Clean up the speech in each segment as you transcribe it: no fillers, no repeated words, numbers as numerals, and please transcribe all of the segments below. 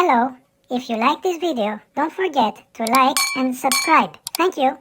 Hello, if you like this video, don't forget to like and subscribe. Thank you.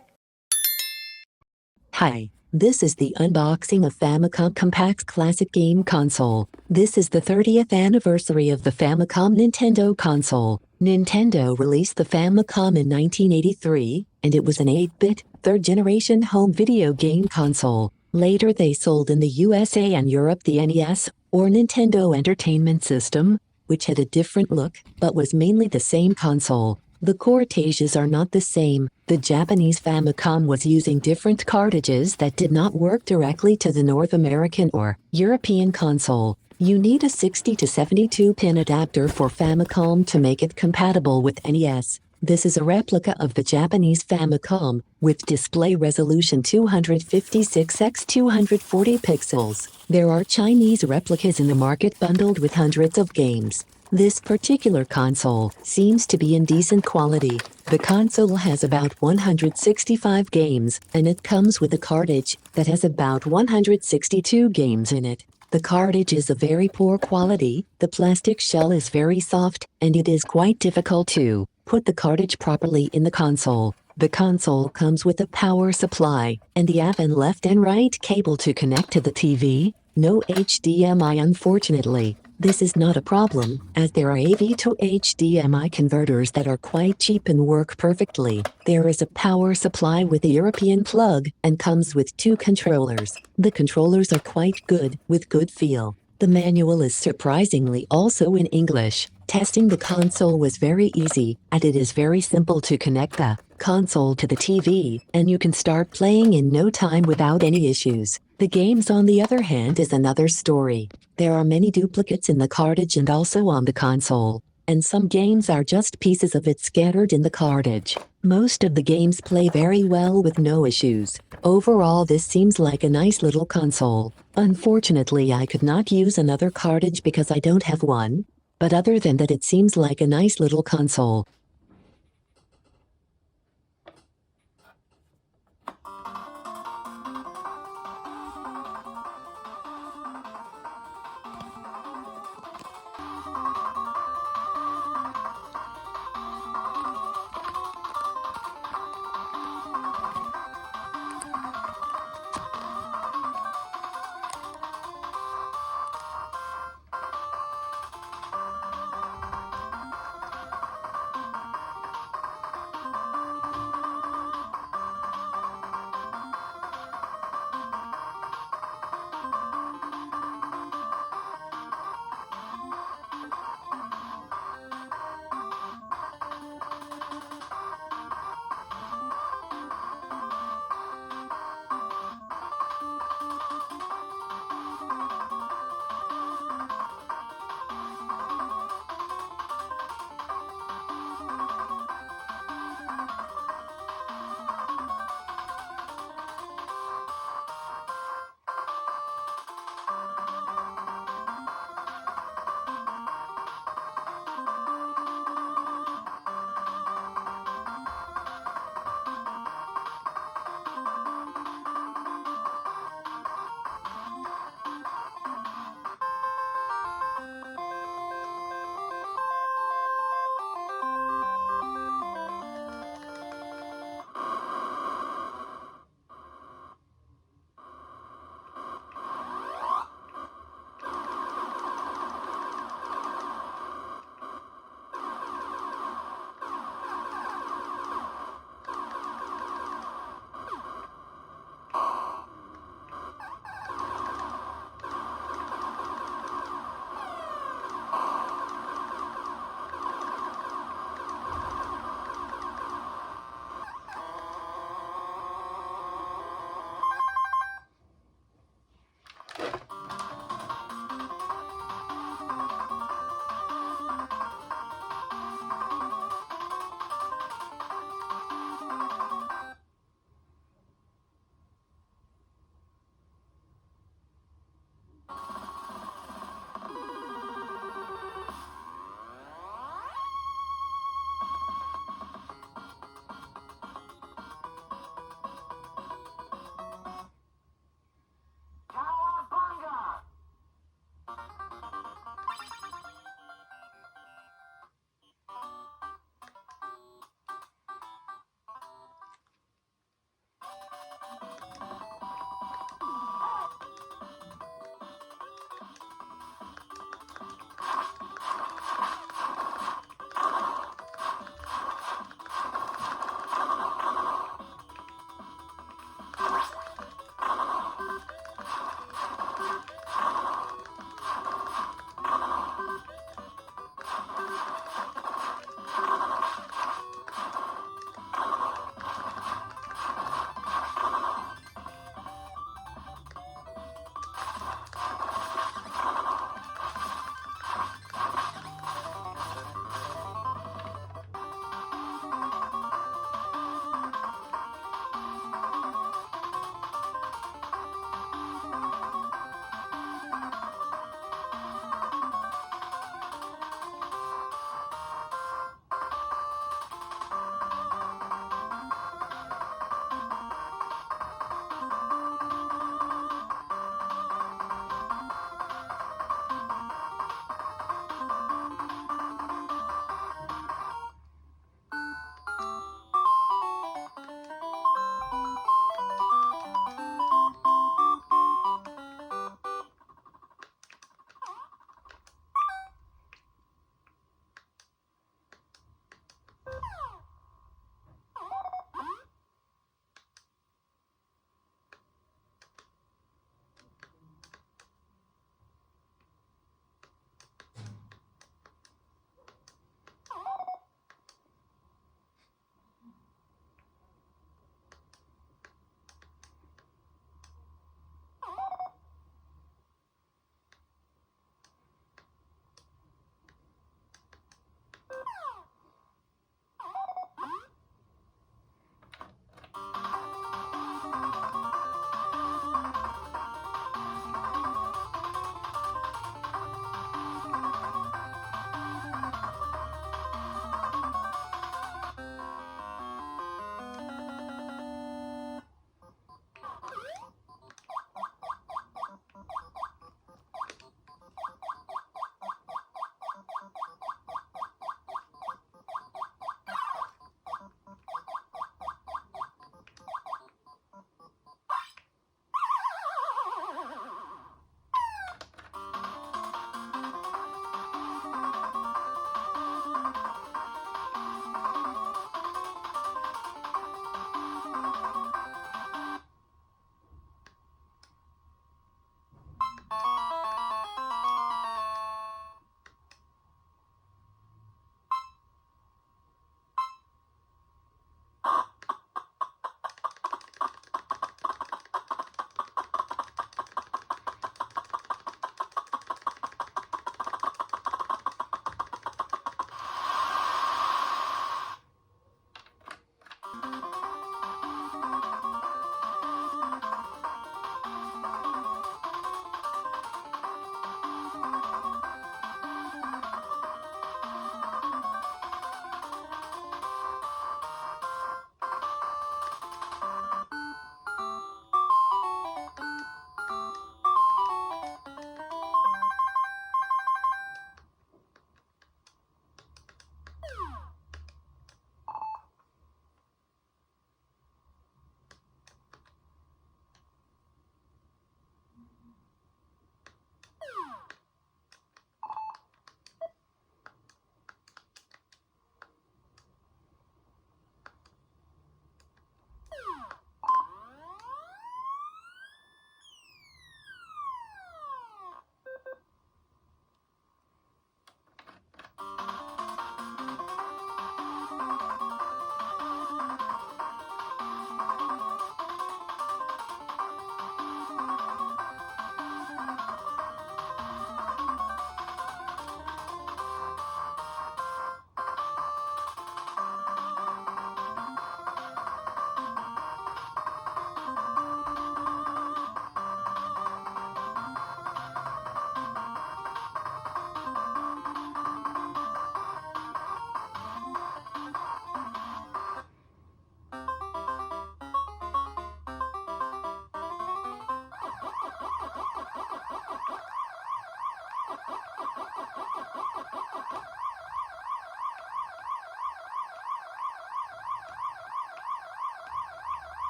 Hi, this is the unboxing of Famicom Compact's classic game console. This is the 30th anniversary of the Famicom Nintendo console. Nintendo released the Famicom in 1983, and it was an 8-bit, third-generation home video game console. Later they sold in the USA and Europe the NES, or Nintendo Entertainment System, which had a different look, but was mainly the same console. The cartridges are not the same. The Japanese Famicom was using different cartridges that did not work directly to the North American or European console. You need a 60 to 72 pin adapter for Famicom to make it compatible with NES. This is a replica of the Japanese Famicom, with display resolution 256 x 240 pixels. There are Chinese replicas in the market bundled with hundreds of games. This particular console seems to be in decent quality. The console has about 165 games, and it comes with a cartridge that has about 162 games in it. The cartridge is of very poor quality, the plastic shell is very soft, and it is quite difficult to put the cartridge properly in the console. The console comes with a power supply, and the up and left and right cable to connect to the TV. No HDMI, unfortunately. This is not a problem, as there are AV to HDMI converters that are quite cheap and work perfectly. There is a power supply with a European plug, and comes with 2 controllers. The controllers are quite good, with good feel. The manual is surprisingly also in English. Testing the console was very easy, and it is very simple to connect the console to the TV, and you can start playing in no time without any issues. The games, on the other hand, is another story. There are many duplicates in the cartridge and also on the console, and some games are just pieces of it scattered in the cartridge. Most of the games play very well with no issues. Overall, this seems like a nice little console. Unfortunately, I could not use another cartridge because I don't have one, but other than that, it seems like a nice little console.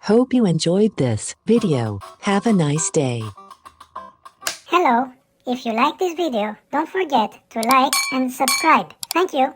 Hope you enjoyed this video. Have a nice day. Hello, if you like this video, don't forget to like and subscribe. Thank you.